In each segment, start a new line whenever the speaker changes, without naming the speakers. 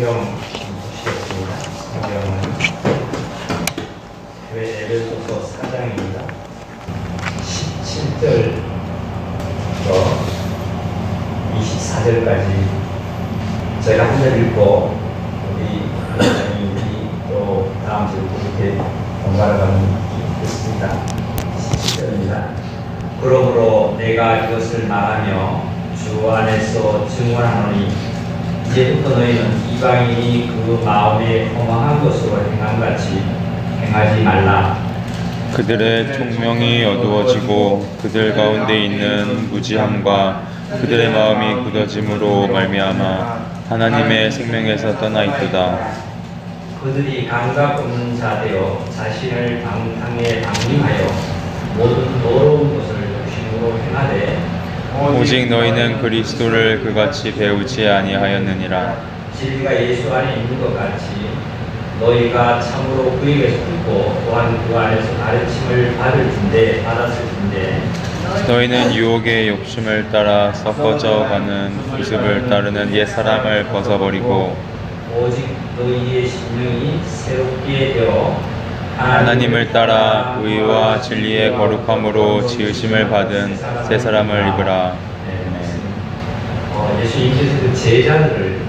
성경 보시겠습니다. 성경은 교회 에베소서 4장입니다. 17절부터 24절까지 제가 한 절 읽고 우리 또 다음 절 이렇게 번갈아 가면 좋겠습니다. 17절입니다. 그러므로 내가 이것을 말하며 주 안에서 증언하노니 이제부터 너희는 이방인이 그 마음에 허망한 것으로 행함같이 행하지 말라.
그들의 총명이 어두워지고 그들 가운데 있는 무지함과 그들의 마음이 굳어짐으로 말미암아 하나님의 생명에서 떠나 있도다.
그들이 감각 없는 자 되어 자신을 방탕에 방임하여 모든 더러운 것을 욕심으로 행하되
오직 너희는 그리스도를 그같이 배우지 아니하였느니라.
진리가 예수 안에 있는 것 같이 너희가 참으로 그에게서 듣고 또한 그 안에서 가르침을 받았을 텐데
너희는 유혹의 욕심을 따라 섞어져 가는 모습을 따르는 옛 사람을 벗어버리고
오직 너희의 심령이 새롭게 되어
하나님을 따라 의와 진리의 거룩함으로 지으심을 받은 새 사람을 입으라.
예수님께서 그 제자들을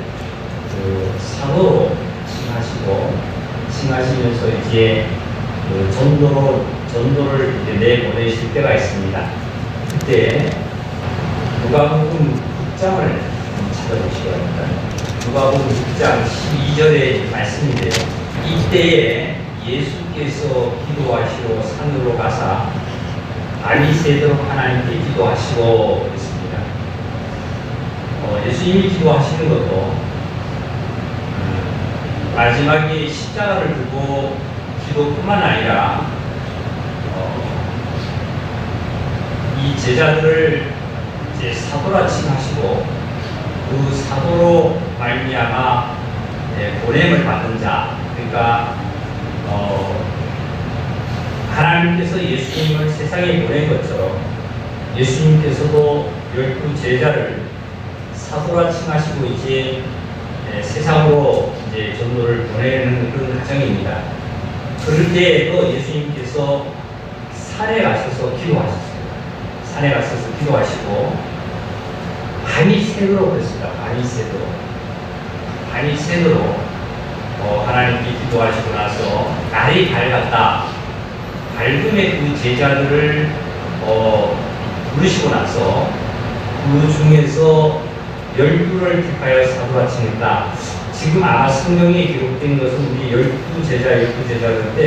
사도로 칭하시면서 이제 전도를 이제 내보내실 때가 있습니다. 그때 누가복음 9장을 찾아보시기 바랍니다. 누가복음 9장 12절의 말씀인데요. 이때에 예수께서 기도하시러 산으로 가사 밤이 새도록 하나님께 기도하시고 그랬습니다. 예수님이 기도하시는 것도 마지막에 십자가를 두고 기도뿐만 아니라 이 제자들을 이제 사도라 칭하시고 그 사도로 말미암아 보냄을 받은 자, 그러니까 하나님께서 예수님을 세상에 보낸 것처럼 예수님께서도 12 제자를 사도라 칭하시고 이제 세상으로 이제 전도를 보내는 그런 과정입니다. 그럴 때도 예수님께서 산에 가셔서 기도하셨습니다. 산에 가셔서 기도하시고 밤이 새도록 그랬습니다. 밤이 새도록 하나님께 기도하시고 나서 날이 밝았다. 밝음에 그 제자들을 부르시고 나서 그 중에서 12를 택하여 사도라 칭했다. 지금 아마 성경에 기록된 것은 우리 12제자인데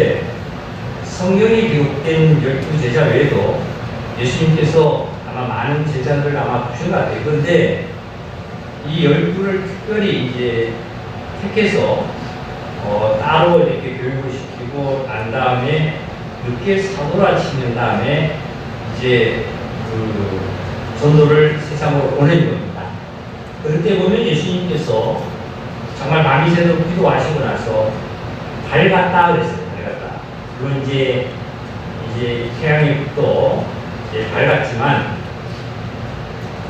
성경에 기록된 12제자 외에도 예수님께서 아마 많은 제자들을 아마 부신 것 같아요. 그런데 이 12를 특별히 이제 택해서 따로 이렇게 교육을 시키고 난 다음에 이렇게 사도라 치는 다음에 이제 그 전도를 세상으로 보낸 겁니다. 그럴 때 보면 예수님께서 정말 밤이 새도록 기도하시고 나서 밝았다 그랬어요. 밝았다. 물론 이제 태양이 또 이제 밝았지만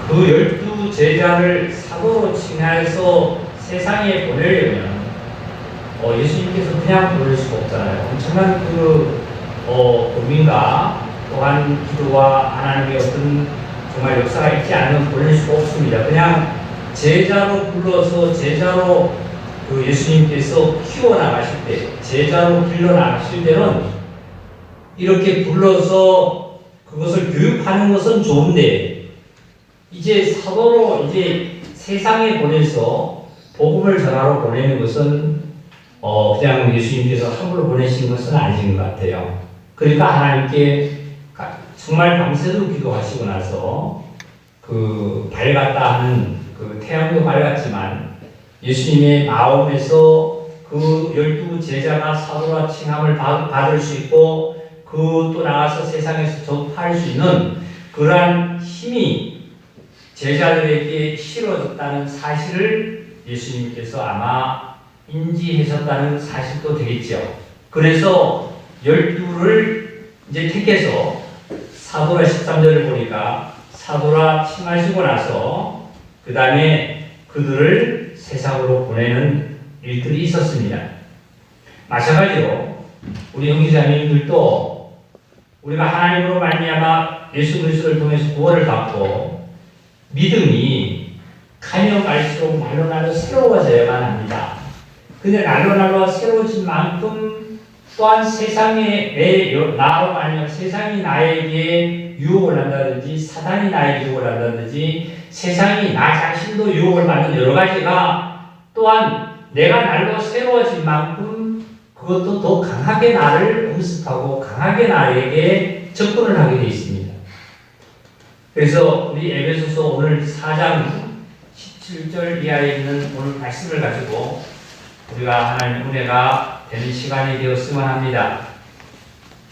그 12제자를 사도로 칭하여서 세상에 보내려면 예수님께서 그냥 보낼 수가 없잖아요. 엄청난 고민과 또한 기도와 하나님의 어떤 정말 역사가 있지 않으면 보낼 수가 없습니다. 그냥 제자로 불러서 제자로 예수님께서 키워나가실 때, 제자로 길러나가실 때는 이렇게 불러서 그것을 교육하는 것은 좋은데 이제 사도로 이제 세상에 보내서 복음을 전하러 보내는 것은 그냥 예수님께서 함부로 보내신 것은 아닌 것 같아요. 그러니까 하나님께 정말 밤새도록 기도하시고 나서 그 밝았다 하는 그 태양도 밝았지만 예수님의 마음에서 그 12 제자가 사도라 칭함을 받을 수 있고 그 또 나가서 세상에서 전파할 수 있는 그러한 힘이 제자들에게 실어졌다는 사실을 예수님께서 아마 인지하셨다는 사실도 되겠죠. 그래서 12를 이제 택해서 사도라 13절을 보니까 사도라 칭하시고 나서 그 다음에 그들을 세상으로 보내는 일들이 있었습니다. 마찬가지로 우리 형제자매님들도 우리가 하나님으로 말미암아 예수 그리스도를 통해서 구원을 받고 믿음이 가면 갈수록 날로 새로워져야만 합니다. 근데 날로 새로워진 만큼 또한 나로 말미암아 세상이 나에게 유혹을 한다든지 사단이 나에게 유혹을 한다든지 세상이 나 자신도 유혹을 받는 여러 가지가 또한 내가 날로 새로워진 만큼 그것도 더 강하게 나를 음습하고 강하게 나에게 접근을 하게 되어 있습니다. 그래서 우리 에베소서 오늘 4장 17절 이하에 있는 오늘 말씀을 가지고 우리가 하나님의 은혜가 되는 시간이 되었으면 합니다.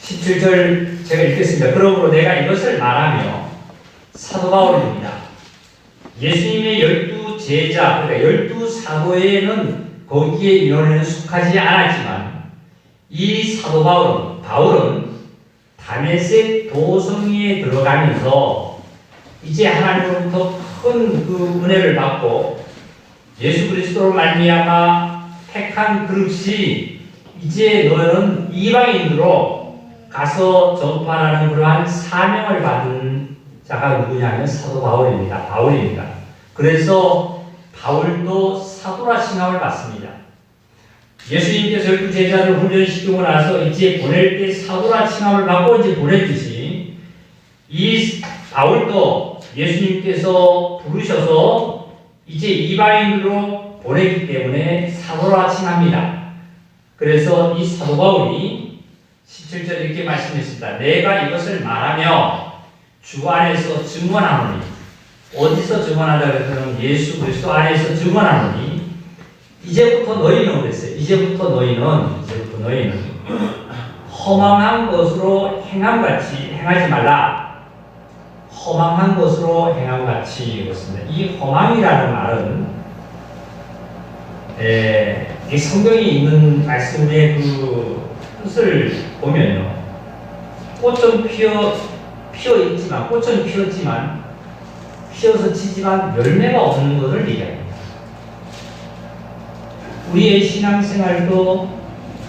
17절 제가 읽겠습니다. 그러므로 내가 이것을 말하며 사도 바울입니다. 예수님의 12제자, 그러니까 12사도에는 거기에 인원에는 속하지 않았지만 이 사도 바울은 다메섹 도성에 들어가면서 이제 하나님으로부터 큰 그 은혜를 받고 예수 그리스도로 말미암아 택한 그릇이 이제 너는 이방인으로 가서 전파하는 그러한 사명을 받은 자가 누구냐면 사도 바울입니다. 그래서 바울도 사도라 칭함을 받습니다. 예수님께서 12제자를 훈련시키고 나서 이제 보낼 때 사도라 칭함을 받고 이제 보냈듯이 이 바울도 예수님께서 부르셔서 이제 이방인으로 보냈기 때문에 사도라 칭합니다. 그래서 이 사도 바울이 17절에 이렇게 말씀했습니다. 내가 이것을 말하며 주 안에서 증언하노니, 어디서 증언한다 그랬더니 예수 그리스도 안에서 증언하노니 이제부터 너희는 그랬어요. 이제부터 너희는 허망한 것으로 행하지 말라. 허망한 것으로 행함같이 그렇습니다. 이 허망이라는 말은 이 성경에 있는 말씀의 그 뜻을 보면요, 꽃은 꽃은 피었지만 피어서 지지만 열매가 없는 것을 얘기합니다. 우리의 신앙생활도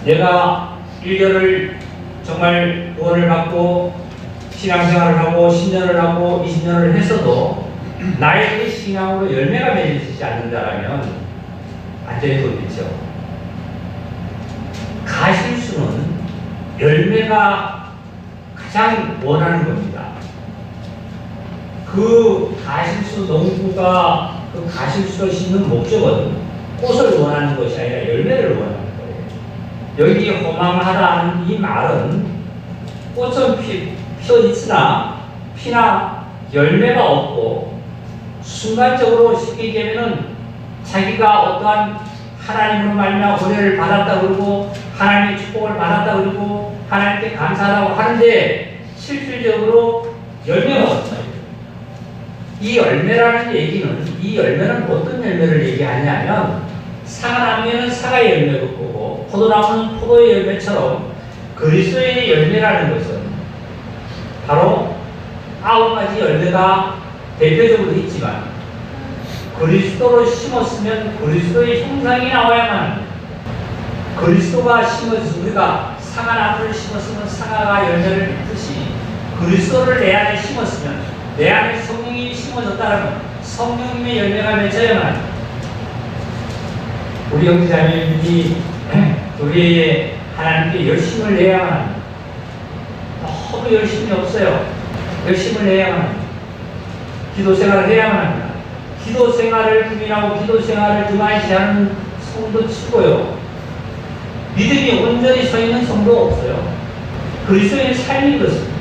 내가 1년을 정말 구원을 받고 신앙생활을 하고 10년을 하고 20년을 했어도 나의 신앙으로 열매가 맺어지지 않는다면 안 되는 거겠죠. 가실수는 열매가 가장 원하는 겁니다. 그 가실수 농부가 그 가실수를 심는 목적은 꽃을 원하는 것이 아니라 열매를 원하는 거예요. 여기 허망하다는 이 말은 꽃은 피어있으나 피나 열매가 없고 순간적으로 쉽게 얘기하면은 자기가 어떠한 하나님으로 말미암아 은혜를 받았다 그러고 하나님의 축복을 받았다 그러고 하나님께 감사하다고 하는데 실질적으로 열매가 없어요. 이 열매라는 얘기는, 이 열매는 어떤 열매를 얘기하냐면 사과나무에는 사과의 열매가 있고 포도나무는 포도의 열매처럼 그리스도의 열매라는 것은 바로 9가지 열매가 대표적으로 있지만 그리스도로 심었으면 그리스도의 형상이 나와야만 합니다. 그리스도가 심어서 우리가 사과나무를 심었으면 사과가 열매를 맺듯이 그리스도를 내 안에 심었으면 내 안에 성령이 심어졌다면 성령님의 열매가 맺어야만 합니다. 우리 형제자매님이 교회에 하나님께 열심을 내야만 합니다. 너무 열심이 없어요. 열심을 내야만 합니다. 기도 생활을 해야만 합니다. 기도 생활을 부인하고 기도 생활을 등한시하는 성도 치고요. 믿음이 온전히 서 있는 성도 없어요. 그리스도의 삶이 그렇습니다.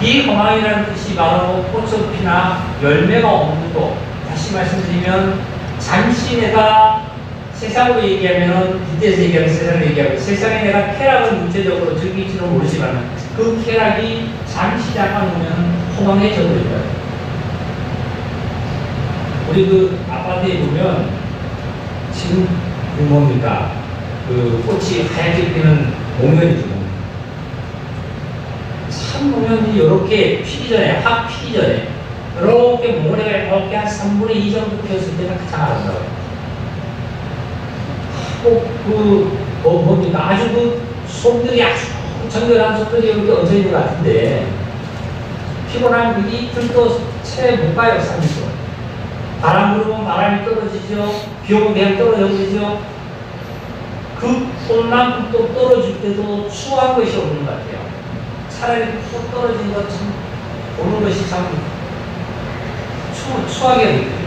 이 허망이라는 뜻이 바로 꽃은 피나 열매가 없는 것. 다시 말씀드리면 잠시 내가 세상으로 얘기하면 빗대서 얘기하면 세상을 얘기하고 세상에 내가 쾌락을 육체적으로 즐길지는 모르지만 그 쾌락이 잠시 잠깐오면 허망해져 버려요. 우리 그 아파트에 보면 지금 그 뭡니까? 그 꽃이 하얗게 피는 목련이죠. 참 목련이 이렇게 피기 전에, 확 피기 전에 이렇게 모래가 이렇게 한 3분의 2 정도 피었을 때는 가장 아름다워요. 뭡니까? 아주 속들이 아주 정결한 속들이 이렇게 얹혀 있는 것 같은데, 피곤한 이틀도 채 못 가요, 3일 동안. 바람 불으면 바람이 떨어지죠. 비 오면 그냥 떨어지죠. 그 폴만큼 또 떨어질 때도 추한 것이 없는 것 같아요. 차라리 푹 떨어진 것 참, 보는 것이 참 추하게 느껴져요.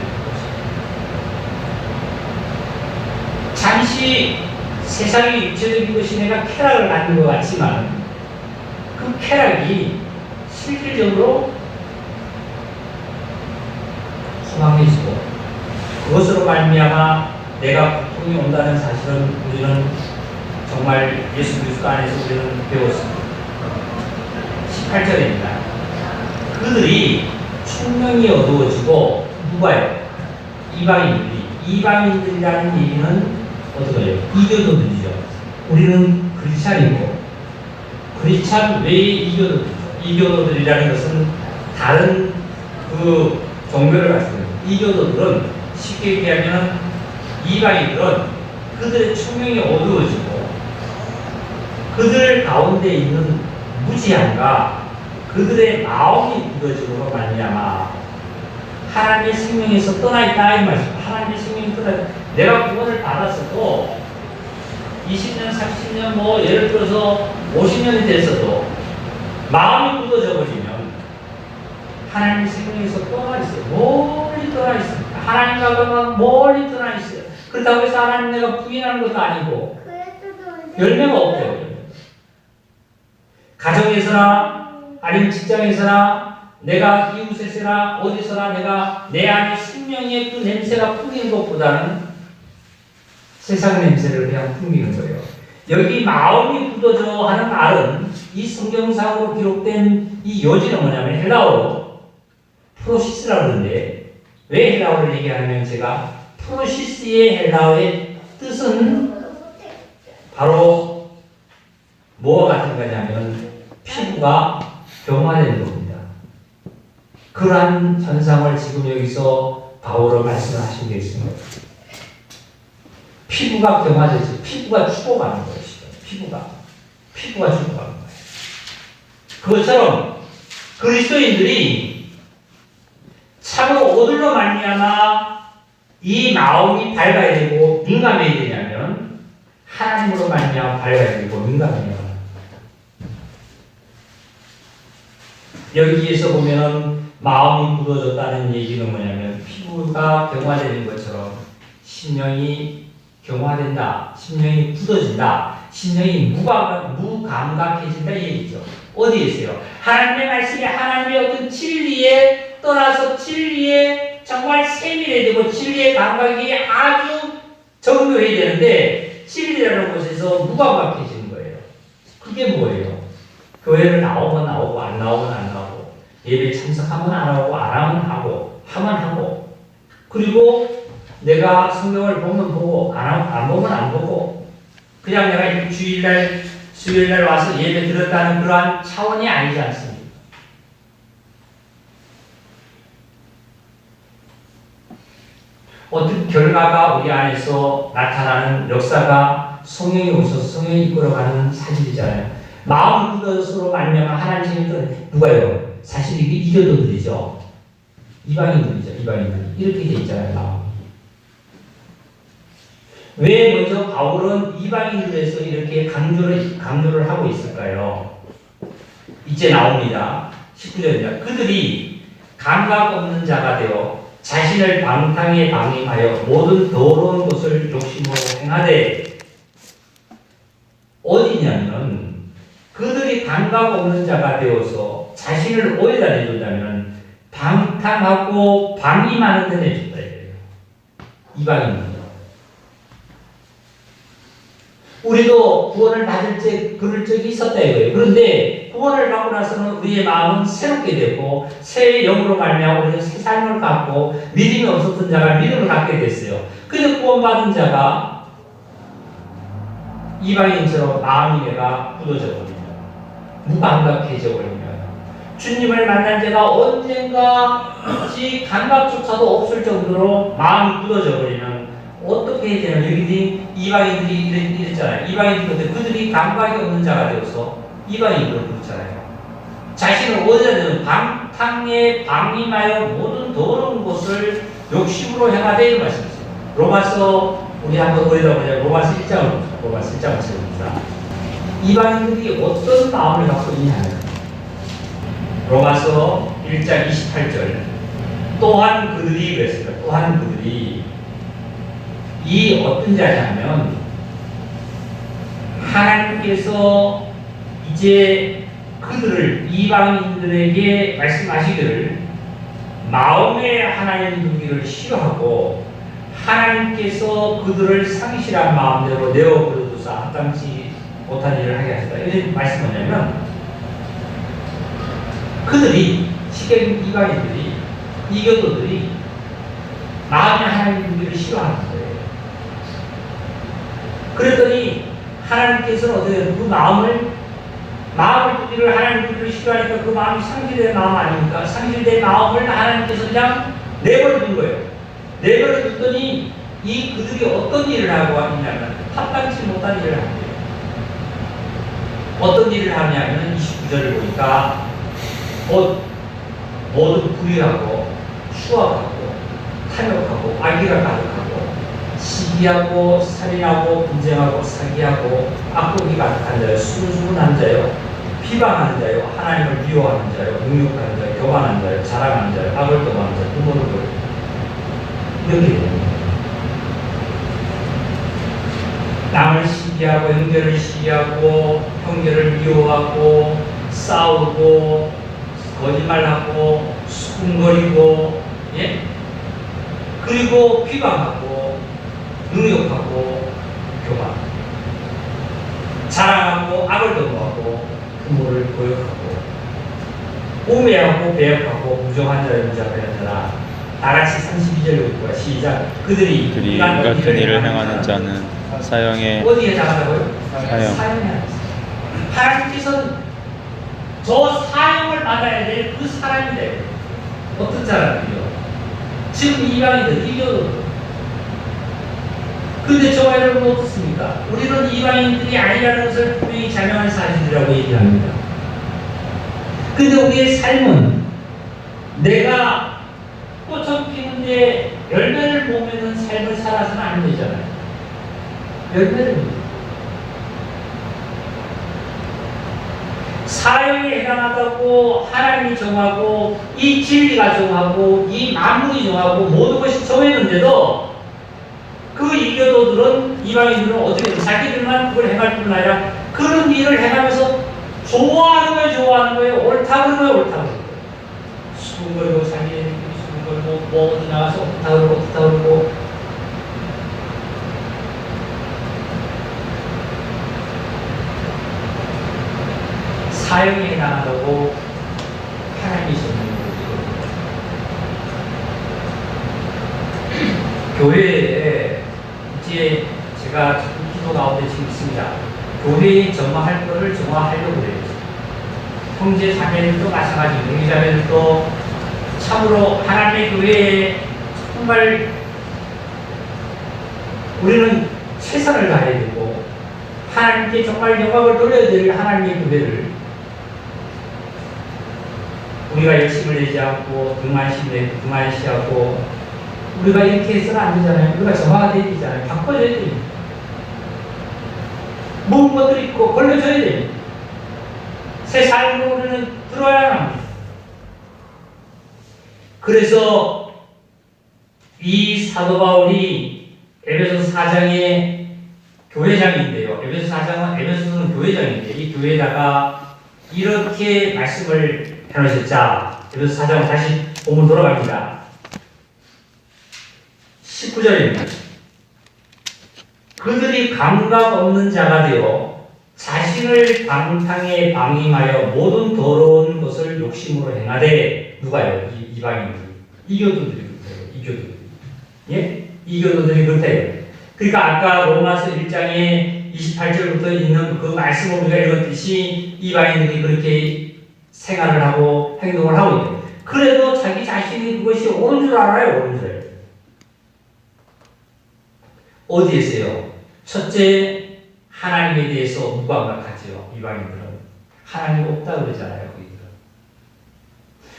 잠시 세상이 육체적인 것이 내가 쾌락을 갖는 것 같지만 그 쾌락이 실질적으로 소망해지고 그것으로 말미암아 내가 고통이 온다는 사실은 우리는 정말 예수 그리스도 안에서 우리는 배웠습니다. 18절입니다. 그들이 총명이 어두워지고 누가요? 이방인들이라는 얘기는 어떻게 해요? 이교도들이죠. 우리는 크리스찬이고 크리스찬 외의 이교도들이죠. 이교도들이라는 것은 다른 그 종교를 가지고 있는 이교도들은 쉽게 얘기하면 이방인들은 그들의 총명이 어두워지고 그들 가운데 있는 무지함과 그들의 마음이 굳어짐으로 말미암아 하나님의 생명에서 떠나 있다 이 말씀. 하나님의 생명이 떠나 있다. 내가 구원을 받았어도 20년, 30년 뭐 예를 들어서 50년이 됐어도 마음이 굳어져 버리면 하나님의 생명에서 떠나 있어요. 멀리 떠나 있습니다. 하나님과 멀리 떠나 있어요. 그렇다고 해서 하나님 내가 부인하는 것도 아니고 열매가 없대요. 가정에서나 아니면 직장에서나 내가 이웃에서나 어디서나 내가 내 안에 생명의 그 냄새가 풍기는 것보다는 세상 냄새를 그냥 풍기는 거예요. 여기 마음이 굳어져 하는 말은 이 성경상으로 기록된 이 요지는 뭐냐면 헬라어로 프로시스라고 하는데 왜 헬라어를 얘기하냐면 제가 프로시스의 헬라어의 뜻은 바로 뭐와 같은 거냐면 피부가 경화되는 겁니다. 그러한 현상을 지금 여기서 바울은 말씀하신 게 있습니다. 피부가 경화되지, 피부가 죽어가는 것이죠. 피부가 죽어가는 거예요. 그것처럼 그리스도인들이 참으로 어디로 말미암아 이 마음이 밝아야 되고 민감해야 되냐면 하나님으로 말미암아 밝아야 되고 민감해야 돼요. 여기에서 보면은 마음이 굳어졌다는 얘기는 뭐냐면 피부가 경화되는 것처럼 심령이 경화된다. 심령이 굳어진다. 심령이 무감각해진다 이 얘기죠. 어디에서요? 하나님의 말씀이 하나님의 어떤 진리에 떠나서 진리에 정말 세밀해야 되고 진리의 감각이 아주 정교해야 되는데 진리라는 곳에서 무감각해지는 거예요. 그게 뭐예요? 교회를 나오면 나오고 안 나오면 안 나오고 예배 참석하면 안 하고 안 하면 하고 하면 하고 그리고 내가 성경을 보면 보고 안 보면 안 보고 그냥 내가 주일날 수요일날 와서 예배 드렸다는 그러한 차원이 아니지 않습니까? 어떤 결과가 우리 안에서 나타나는 역사가 성령이 오셔서 성령이 이끌어가는 사실이잖아요. 마음 굳어서로 말미암아 하나님의 뜻은 누가요? 사실 이게 이교도들이죠. 이방인들이죠. 이방인들 이렇게 돼 있잖아요. 마음. 왜 먼저 바울은 이방인들에서 이렇게 강조를 하고 있을까요? 이제 나옵니다. 19절입니다. 그들이 감각 없는 자가 되어 자신을 방탕에 방임하여 모든 더러운 것을 욕심으로 행하되 어디냐면 그들이 감각 없는 자가 되어서 자신을 어디다 내준다면 방탕하고 방임하는 데 내준다 이래요. 이방인들. 우리도 구원을 받을 때 그럴 적이 있었다 이거예요. 그런데 구원을 받고 나서는 우리의 마음은 새롭게 되고 새 영으로 말미암아 우리는 새 삶을 갖고 믿음이 없었던 자가 믿음을 갖게 됐어요. 근데 구원받은 자가 이방인처럼 마음이 내가 굳어져 버립니다. 무감각해져 버립니다. 주님을 만난 자가 언젠가 감각조차도 없을 정도로 마음이 굳어져 버리면 어떻게 해야 되냐면 여기 이방인들이 이랬잖아요. 이방인들 그들이 감각이 없는 자가 되어서 이방인들은 그렇잖아요. 자신을 어디든 방탕에 방임하여 모든 더러운 것을 욕심으로 행하되 이 말씀이죠. 로마서 우리 한번 보려다 보자. 로마서 1장을 찾아봅니다. 이방인들이 어떤 마음을 갖고 있냐면 로마서 1장 28절 또한 그들이 그랬습니다. 또한 그들이 이 어떤 자냐면 하나님께서 이제 그들을 이방인들에게 말씀하시기를 마음에 하나님 두기를 싫어하고 하나님께서 그들을 상실한 마음대로 내어버려두사 합당치 못한 일을 하게 하셨다. 이런 말씀은 뭐냐면 그들이 쉽게 이방인들이 이교도들이 마음에 하나님 두기를 싫어하는 거예요. 그랬더니 하나님께서는 어떻게 그 마음을 두기를 하나님 두기를 싫어하니까 그 마음이 상실된 마음 아닙니까? 상실된 마음을 하나님께서 그냥 내버려둔 거예요. 내버려뒀더니 이 그들이 어떤 일을 하고 있냐면 합당치 못한 일을 합니다. 어떤 일을 하냐면 29절을 보니까 모두 불의하고 추악하고 탐욕하고 악의가 가득하고 시기하고 살인하고 분쟁하고 사기하고 악독이 가득한 자요 수군수군한 자요 비방하는 자요 하나님을 미워하는 자요 능욕하는 자요 교만한 자요 자랑하는 자요 악을 떠하는 자요 부모를 이렇게 됩니다. 남을 시기하고 형제를 시기하고 형제를 미워하고 싸우고 거짓말하고 수군거리고 예? 그리고 비방하고 능욕하고 교만 자랑하고 악을 도모하고 부모를 고역하고 우매하고 배역하고 부정한 자를 무자비한 자라 다같이 32절로 읽고 시작 그들이
인간 같은 일을 행하는 자는 사형에
어디에 당한다고요?
사형.
사형에 하나님께서는 저 사형을 받아야 될 그 사람이 돼요. 어떤 사람이요? 지금 이방인들, 이교도들. 근데 저와 여러분 어떻습니까? 우리는 이방인들이 아니라는 것을 분명히 자명한 사실이라고 얘기합니다. 근데 우리의 삶은 내가 꽃을 피는데 열매를 보면은 삶을 살아서는 안 되잖아요. 열매를 사형에 해당하다고 하나님이 정하고 이 진리가 정하고 이 만물이 정하고 모든 것이 정했는데도 그 이교도들은 이방인들은 어떻게 자기들만 그걸 행할 뿐 아니라 그런 일을 행하면서 좋아하는 거예요. 옳다 그러는 거예요. 옳다 그러는 거예요. 수군거리고 사기에 수군거리고 뭐 어디 나가서 어떻다 그러고 어떻다 그러고 사형에 해당한다고 하나님이 정하는 거죠. 교회에 이제 제가 기도 가운데 지금 있습니다. 교회에 정화할 거를 정화하려고 그래요. 형제 자매들도 마찬가지고 형제 자매들도 참으로 하나님의 교회에 정말 우리는 최선을 다해야 되고 하나님께 정말 영광을 돌려야 될 하나님의 교회를 우리가 열심을 내지 않고 등한시하고 우리가 이렇게 해서는 안 되잖아요. 우리가 정화가 돼야 되잖아요. 바꿔줘야 됩니다. 먹은 것들 있고 걸려줘야 됩니다. 새 삶으로 우리는 들어야 합니다. 그래서 이 사도 바울이 에베소서 4장의 교회장인데요. 에베소서 4장은 에베소서는 교회장인데 이 교회에다가 이렇게 말씀을 해놓으셨자 에베소서 4장 다시 본문 돌아갑니다. 19절입니다. 그들이 감각 없는 자가 되어 자신을 방탕에 방임하여 모든 더러운 것을 욕심으로 행하되 누가요? 이방인들이 이교도들이 그렇대요. 이교도들이 예? 이교도들이 그렇대요. 그러니까 아까 로마서 1장에 28절부터 있는 그 말씀을 우리가 읽었듯이 이방인들이 그렇게 생활을 하고 행동을 하고 있대요. 그래도 자기 자신이 그것이 옳은 줄 알아요. 옳은 줄 알아요. 어디에서요? 첫째, 하나님에 대해서 무감각하죠. 이방인들은 하나님 없다 그러잖아요. 그들은.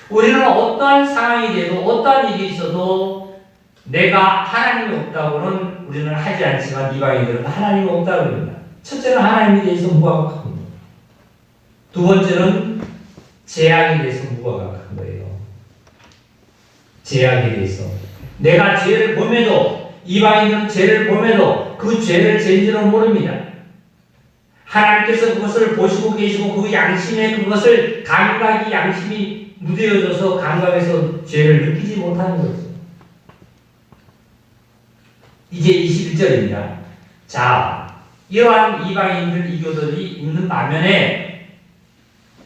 우리는 어떠한 상황이 돼도 어떠한 일이 있어도 내가 하나님이 없다고는 우리는 하지 않지만 이방인들은 하나님이 없다 그럽니다. 첫째는 하나님에 대해서 무감각합니다. 두 번째는 죄악에 대해서 무감각한 거예요. 죄악에 대해서 내가 죄를 범해도 이방인들은 죄를 범해도 그 죄를 죄인지는 모릅니다. 하나님께서 그것을 보시고 계시고 그 양심에 그것을 감각이 양심이 무뎌져서 감각에서 죄를 느끼지 못하는 거죠. 이제 21절입니다. 자, 이러한 이방인들 이교들이 있는 반면에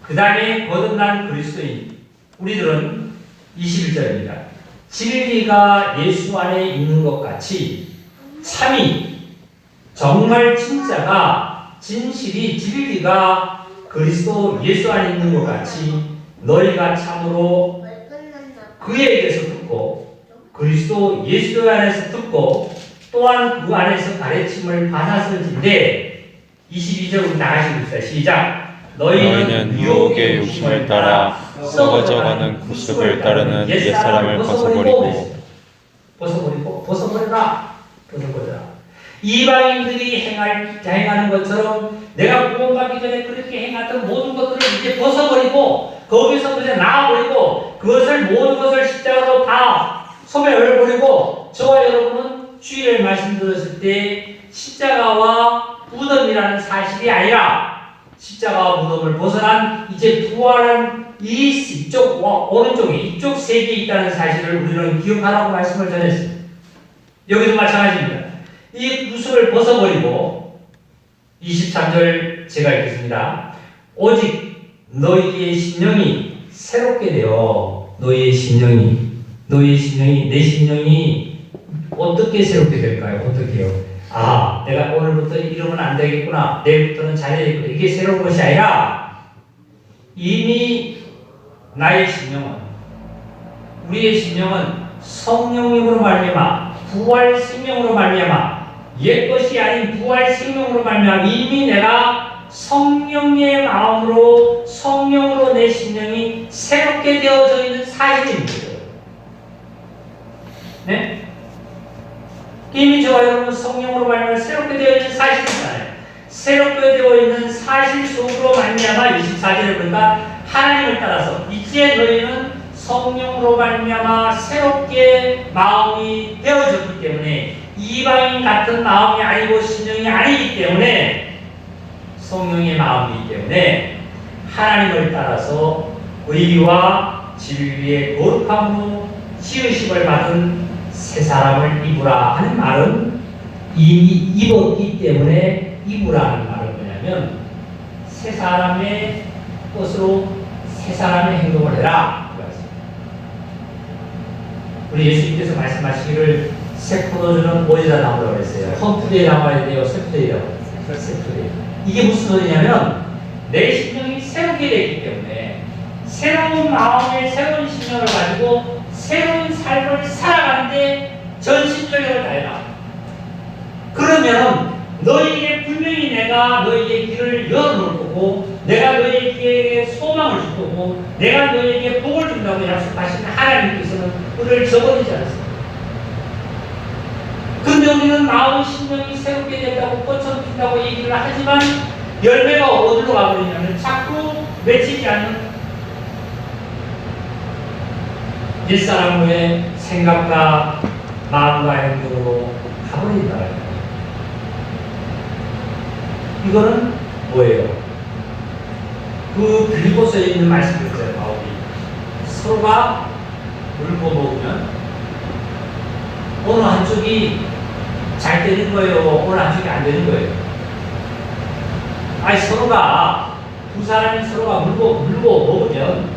그 다음에 거듭난 그리스도인 우리들은 21절입니다. 진리가 예수 안에 있는 것 같이 참이 정말 진짜가 진실이 진리가 그리스도 예수 안에 있는 것 같이 너희가 참으로 그에 대해서 듣고 그리스도 예수 안에서 듣고 또한 그 안에서 가르침을 받았을진데 22절 나가시고 있어요. 시작. 너희는 유혹의 욕심을 따라 썩어져가는 구습을 따르는 옛사람을 벗어버리라. 벗어버려라. 이방인들이 행하는 것처럼 내가 구원받기 전에 그렇게 행했던 모든 것들을 이제 벗어버리고 거기서 그냥 나와버리고 그것을 모든 것을 십자가로 다 소멸해버리고 저와 여러분은 주일에 말씀 들었을 때 십자가와 무덤이라는 사실이 아니라 십자가와 무덤을 벗어난 이제 부활한 이쪽 오른쪽에 이쪽 세계에 있다는 사실을 우리는 기억하라고 말씀을 전했습니다. 여기도 마찬가지입니다. 이 구습을 벗어버리고 23절 제가 읽겠습니다. 오직 너희의 심령이 새롭게 되어 너희의 심령이 내 심령이 어떻게 새롭게 될까요? 어떻게요? 아, 내가 오늘부터 이러면 안 되겠구나. 내일부터는 잘해야겠구나. 이게 새로운 것이 아니라 이미 나의 심령은 우리의 심령은 성령님으로 말미암아 부활 생명으로 말미암아 옛것이 아닌 부활 생명으로 말미암아 이미 내가 성령의 마음으로 성령으로 내 심령이 새롭게 되어져 있는 사실입니다. 네? 이미 저와 여러분 성령으로 말미암아 새롭게 되어 있는 사실이잖아요. 새롭게 되어 있는 사실 속으로 말미암아 24절에 보니까 하나님을 따라서 이제 너희는 성령으로 말미암아 새롭게 마음이 되어졌기 때문에 이방인 같은 마음이 아니고 심령이 아니기 때문에 성령의 마음이기 때문에 하나님을 따라서 의와 진리의 거룩함으로 지으심을 받은 새 사람을 입으라 하는 말은 이미 입었기 때문에 입으라는 말은 뭐냐면 새 사람의 것으로 새 사람의 행동을 해라. 우리 예수님께서 말씀하시기를 새 포도주는 어디다 담으라고 했어요? 펌프대에 담아야 돼요? 쇠푸대에요? 쇠푸대. 이게 무슨 소리냐면 내 심령이 새롭게 되기 때문에 새로운 마음의 새로운 심령을 가지고 새로운 삶을 살아가는데 전심전력을 다해라. 그러면 너희에게 분명히 내가 너희의 길을 열어놓을 거고 내가 너희에게 소망을 줄 거고 내가 너희에게 복을 준다고 약속하신 하나님께서는 우리를 저버리지 않습니다. 근데 우리는 마음 심령이 새롭게 된다고 꽃처럼 핀다고 얘기를 하지만 열매가 어디로 가버리냐면 자꾸 맺히지 않는 옛사람의 생각과 마음과 행동으로 가버린다. 이거는 뭐예요? 그 빌보서에 있는 말씀이 있어요. 바울이 서로가 물고 먹으면 어느 한쪽이 잘 되는 거예요. 어느 한쪽이 안 되는 거예요. 아니 서로가 두 사람이 서로가 물고 먹으면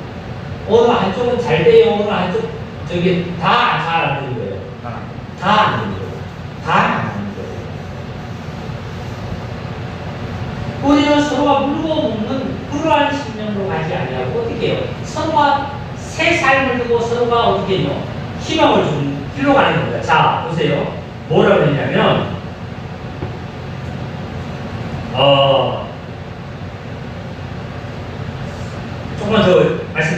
어느 한쪽은 잘 돼요. 어느 한쪽 저기 다 잘 안 되는 거예요. 다 안 되는 거예요. 다 안 되는 거예요. 우리는 서로가 물고 먹는 그러한 심령으로 가지 아니하고 어떻게 해요? 서로가 새 삶을 두고 서로가 어떻게 해요? 희망을 주는 길로 가는 겁니다. 자, 보세요. 뭐라고 했냐면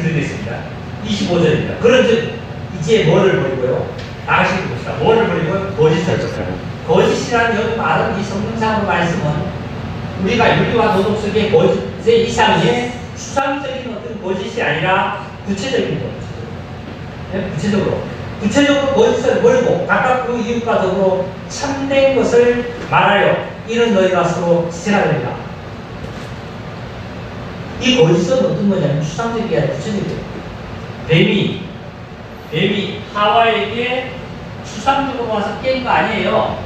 말씀드리겠습니다. 25절입니다. 그런즉 이제 뭐를 버리고요? 나가시고 봅시다. 뭐를 버리고? 거짓을. 거짓이라는 여기 말은 이 성경상으로 말씀은 우리가 윤리와 도덕 속의 거짓의 이상의 추상적인 어떤 거짓이 아니라 구체적인 거짓. 네? 구체적으로 거짓을 버리고 각각 그 이웃과 더불어 참된 것을 말하여 이는 너희가 서로 지체가 됩니다. 이 거짓은 어떤 거냐면 추상적이 아니라 구체적이에요. 뱀이 하와에게 추상적으로 와서 깬 거 아니에요.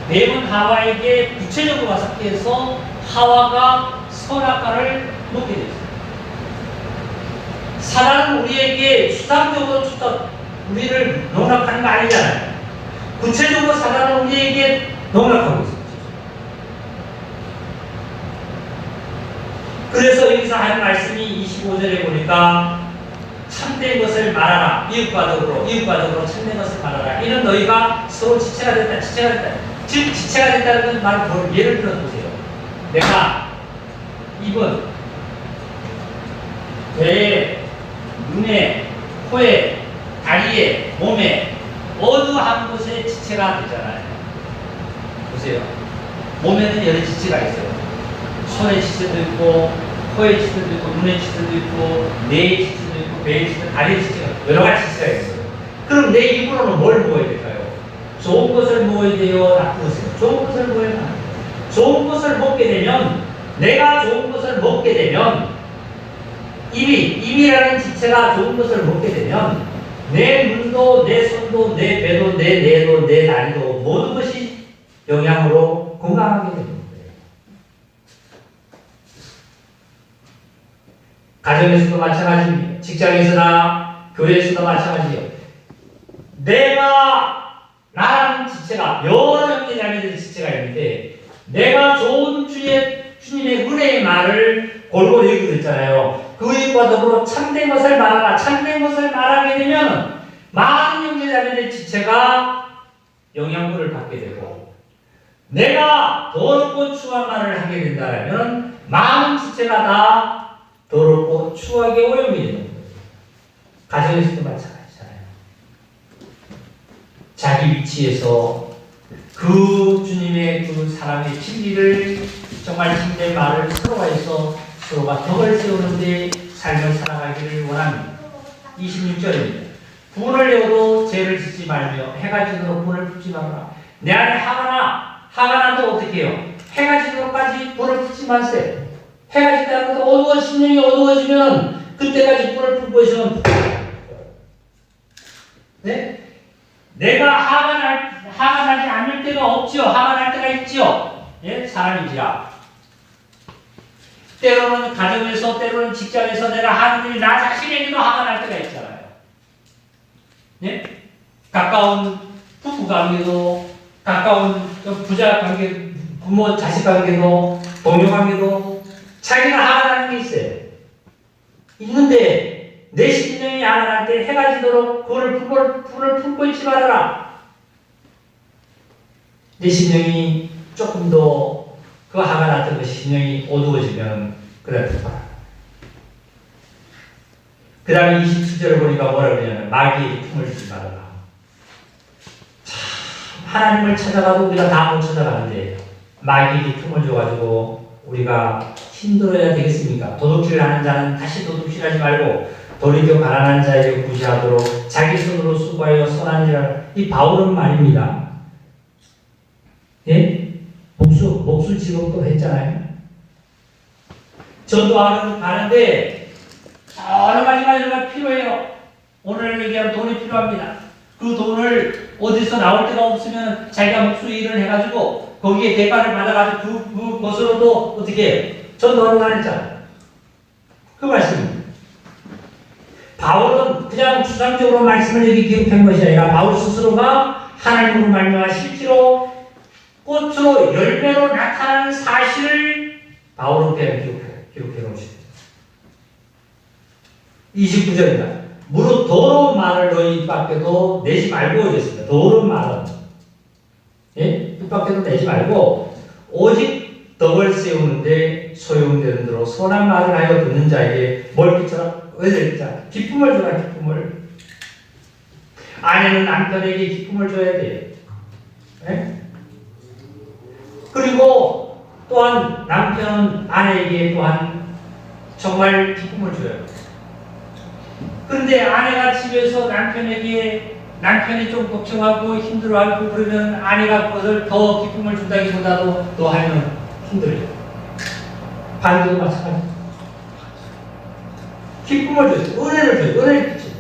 뱀은 하와에게 구체적으로 와서 깨서 하와가 선악과를 먹게 됐어요. 사단은 우리에게 추상적으로 우리를 농락하는 거 아니잖아요. 구체적으로 사단은 우리에게 농락하고 있어요. 그래서 여기서 하는 말씀이 25절에 보니까 참된 것을 말하라. 이웃과 더불어 참된 것을 말하라. 이는 너희가 서로 지체가 됐다. 즉 지체가 됐다는 건 예를 들어 보세요. 내가 입은 배에, 눈에, 코에, 다리에, 몸에 어두한 곳에 지체가 되잖아요. 보세요. 몸에는 여러 지체가 있어요. 손에 지체도 있고, 코에 지체도 있고, 눈에 지체도 있고, 뇌에 지체도 있고, 배에 지체도, 다리에 지체가 여러 가지 지체가 있어요. 그럼 내 입으로는 뭘 먹어야 될까요? 좋은 것을 먹어야 돼요? 나쁜 것을? 좋은 것을 먹어야 돼요? 좋은 것을 먹게 되면, 내가 좋은 것을 먹게 되면, 입이라는 지체가 좋은 것을 먹게 되면, 내 눈도, 내 손도, 내 배도, 내 뇌도, 내 다리도 모든 것이 영양으로 건강하게 됩니다. 가정에서도 마찬가지입니다. 직장에서나 교회에서도 마찬가지예요. 나라는 지체가 여러 형제자매들의 지체가 있는데 내가 좋은 주님의 은혜의 말을 골고루 얘기를 했잖아요. 그 일과 더불어 참된 것을 말하라. 참된 것을 말하게 되면 많은 형제자매들의 지체가 영향분을 받게 되고 내가 더럽고 추한 말을 하게 된다면 많은 지체가 다 더럽고 추하게 오염이 되는 거예요. 가정에서도 마찬가지잖아요. 자기 위치에서 그 주님의 그 사랑의 진리를 정말 참된 말을 서로가 해서 서로가 덕을 세우는데 삶을 살아가기를 원합니다. 26절입니다. 분을 내어도 죄를 짓지 말며 해가 지도록 분을 품지 말라. 내 안에 화가 나도 어떻게 해요? 해가 지도록까지 분을 품지 마세요. 해가 지다는 것도 심령이 어두워지면 그때까지 불을 품고 있으면 네? 내가 화가 나지 않을 때가 없지요. 화가 날 때가 있지요. 예? 사람이지라. 때로는 가정에서 때로는 직장에서 내가 하는 일이 나 자신에게도 화가 날 때가 있잖아요. 예? 가까운 부부 관계도 가까운 부자 관계 부모 자식 관계도 동료 관계도 자기가 화가 나는 게 있어요. 있는데 내 심령이 화가 날 때 해가 지도록 불을 품고 있지 말아라. 내 심령이 조금 더 그 화가 났던 그 심령이 어두워지면 그다음에 봐라. 그 다음에 27절을 보니까 뭐라 그러냐면 마귀에게 틈을 주지 말아라. 참 하나님을 찾아가도 우리가 다 못 찾아가는데 마귀에게 틈을 줘가지고 우리가 힘들어야 되겠습니까? 도둑질을 하는 자는 다시 도둑질하지 말고 돌이켜 가난한 자에게 구제하도록 자기 손으로 수고하여 선한 일을. 이 바울은 말입니다. 예? 목수 직업도 했잖아요. 전도하는 가는데 여러 가지가 필요해요. 오늘 얘기하면 돈이 필요합니다. 그 돈을 어디서 나올 데가 없으면 자기가 목수 일을 해가지고 거기에 대가를 받아가지고 그것으로도 어떻게 전도하는 거 했잖아요. 그 말씀. 바울은 그냥 추상적으로 말씀을 여기 기록한 것이 아니라 바울 스스로가 하나님으로 말미암아 실제로 꽃으로 열매로 나타나는 사실을 바울은 그냥 기록해 놓으십니다. 29절입니다. 무릇 더러운 말을 너희 입 밖에도 내지 말고 이랬습니다. 더러운 말은 입 밖에도 내지 말고 오직 덕을 세우는데 소용되는 대로 선한 말을 하여 듣는 자에게 뭘 끼쳐라? 왜 자, 기쁨을 줘라, 기쁨을. 아내는 남편에게 기쁨을 줘야 돼요. 네? 그리고 또한 남편은 아내에게 또한 정말 기쁨을 줘요. 그런데 아내가 집에서 남편이 좀 걱정하고 힘들어하고 그러면 아내가 그것을 더 기쁨을 준다기보다도 더 하면 힘들어요. 반대도 마찬가지. 기쁨을 줘요. 은혜를 줘요. 은혜를 끼쳐요.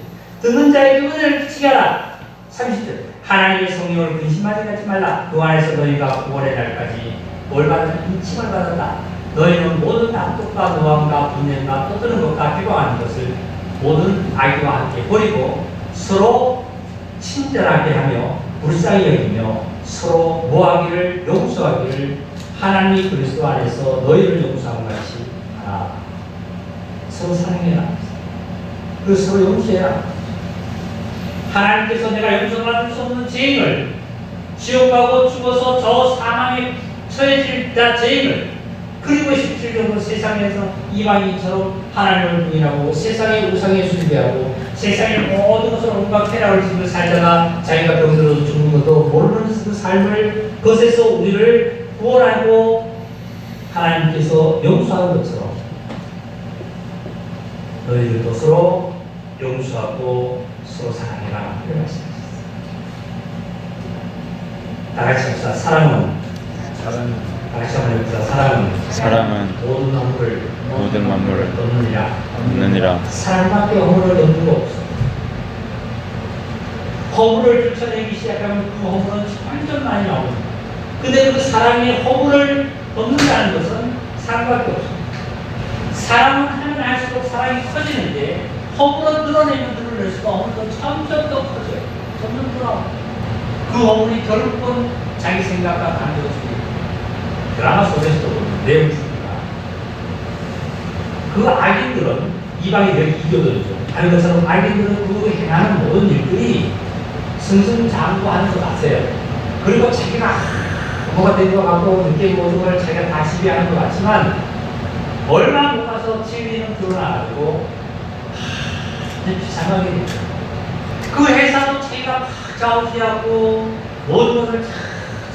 듣는 자에게 은혜를 끼치게 하라. 30절. 하나님의 성령을 근심하지 하지 말라. 그 안에서 너희가 구원의 날까지 뭘 받았다? 인침을 받았다. 너희는 모든 악독과 노함과 분냄과 떠드는 것과 비방하는 것을 모든 악의와 함께 버리고 서로 친절하게 하며 불쌍히 여기며 서로 모하기를 용서하기를 하나님이 그리스도 안에서 너희를 용서한 같이 하라. 서로 사랑해라. 그 서로 용서해라. 하나님께서 내가 용서받을 수 없는 죄인을 지옥 가고 죽어서 저 사망에 처해질 자 죄인을 그리고 17절로 세상에서 이방인처럼 하나님을 부인하고 세상의 우상에 숭배하고 세상의 모든 것을 온갖 쾌락을 지니며 살다가 자기가 병들어서 죽는 것도 모르는 그 삶을 그것에서 우리를 구원하고 하나님께서 용서하는 것처럼 너희들도 서로 용서하고 서로 사랑해라. 이런 말씀이셨어요. 다 같이 합시다. 사랑은 다시 한번 해봅시다. 사랑은
모든 만물을 얻느니라.
사랑밖에 허물을 얻는 거 없어. 허물을 쫓아내기 시작하면 그 허물은 점점 많이 나옵니다. 근데 그 사랑의 허물을 얻는다는 것은 사랑밖에 없어. 사랑은 하면 할수록 사랑이 커지는데 허물은 늘어내면 늘어낼수록 허물은 점점 더 커져요. 점점 늘어나요. 그 허물이 결국은 자기 생각과 반대로 드라마 속에서도 내용을 줍니다. 그 악인들은 이방인들에게 이겨들죠. 다른 것처럼 악인들은 그 행하는 모든 일들이 승승장구하는 것 같아요. 그리고 자기가 뭐가 된 것 같고 늦게 모든 걸 자기가 다 지배하는 것 같지만 얼마 못 가서 진리는 드러나가지고 비상하게 되죠. 그 회사도 자기가 막 좌우지하고 모든 것을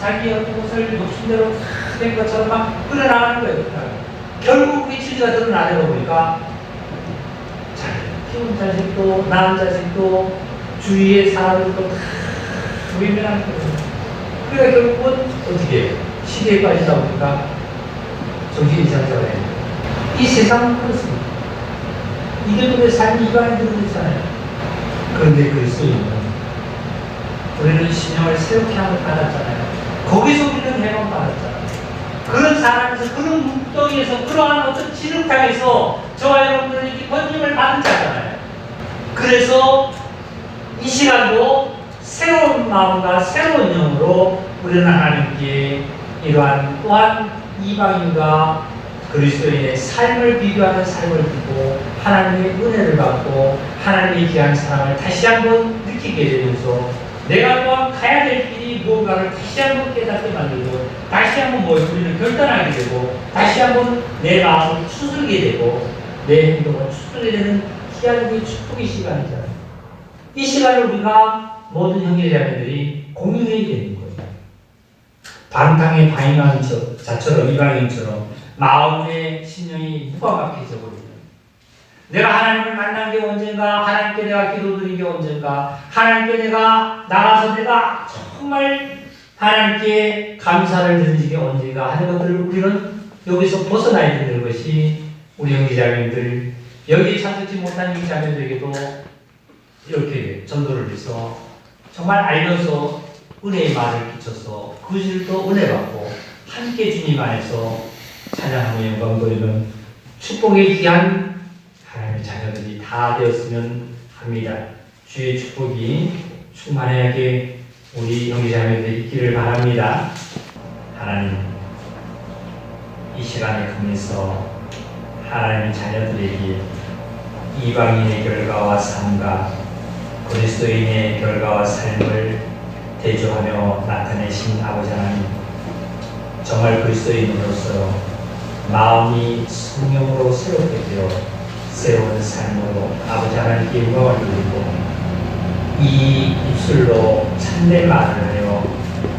자기의 것을 욕심대로 된 것처럼 막 끌어나가는 거예요. 결국 이 진리가 드러나려고 보니까 키운 자식도 낳은 자식도 주위의 사람들도 다 외면하는 거예요. 그러니까 결국은 어떻게 해요? 시대에 빠지다 보니까 정신 이상자가 돼요. 이 세상은 그렇습니다. 이들의 삶이 이방인들은 그렇잖아요. 그런데 그리스도인은 우리는 신앙을 새롭게 함을 받았잖아요. 거기서 우리는 해방 받았잖아요. 그런 사람에서 그런 묵덩이에서 그러한 어떤 진흙탕에서 저와 여러분들이 번짐을 받은 자잖아요. 그래서 이 시간도 새로운 마음과 새로운 영으로 우리는 하나님께 이러한 또한 이방인과 그리스도인의 삶을 비교하는 삶을 두고 하나님의 은혜를 받고 하나님의 귀한 사랑을 다시 한번 느끼게 되면서 내가 또한 가야 될 길이 무언가를 다시 한번 깨닫게 만들고 다시 한번 우리는 결단하게 되고 다시 한번 내 마음을 추스르게 되고 내 행동을 추스르게 되는 귀한 축복의 시간이잖아요. 이 시간을 우리가 모든 형제자매들이 공유해야 되는 거예요. 반탕에 바임한 자처럼 이방인처럼 마음의 신령이 무감각해져 버립니다. 내가 하나님을 만난 게 언젠가, 하나님께 내가 기도드린 게 언젠가, 하나님께 내가 나가서 내가 정말 하나님께 감사를 드린 게 언젠가 하는 것들을 우리는 여기서 벗어나야 되는 것이 우리 형제자매들, 여기에 참석지 못한 형제자매들에게도 이렇게 전도를 해서 정말 알면서 은혜의 말을 끼쳐서 그 질도 은혜 받고 함께 주님 안에서 찬양하며 영광 돌리는 축복의 귀한 하나님의 자녀들이 다 되었으면 합니다. 주의 축복이 충만하게 우리 형제자매들이 있기를 바랍니다. 하나님, 이 시간을 통해서 하나님의 자녀들에게 이방인의 결과와 삶과 그리스도인의 결과와 삶을 대조하며 나타내신 아버지 하나님, 정말 그리스도인으로서 마음이 성령으로 새롭게 되어 새로운 삶으로 아버지 하나님께 영광을 돌리고 이 입술로 참된 말을 하여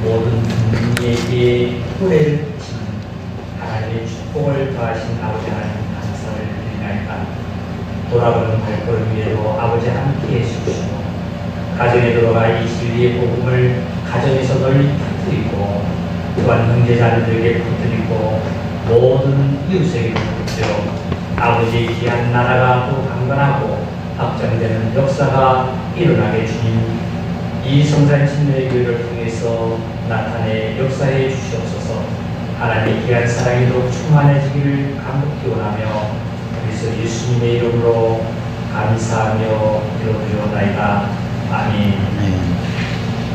모든 국민에게 후레를 끼치는 하나님의 축복을 더하신 아버지 하나님 감사를 드리나이다. 돌아보는 발걸음 위에도 아버지 함께 해주시고 가정에 들어가 이 진리의 복음을 가정에서 널리 퍼뜨리고 또한 형제자매들에게 퍼뜨리고 모든 이웃에게 퍼뜨려 아버지의 귀한 나라가 또 강건하고 확장되는 역사가 일어나게 주님 이 성산 침례의 교회를 통해서 나타내 역사해 주시옵소서. 하나님의 귀한 사랑이 더욱 충만해지기를 간곡히 원하며 그리스도 예수님의 이름으로 감사하며 기도드리오나이다. 아멘.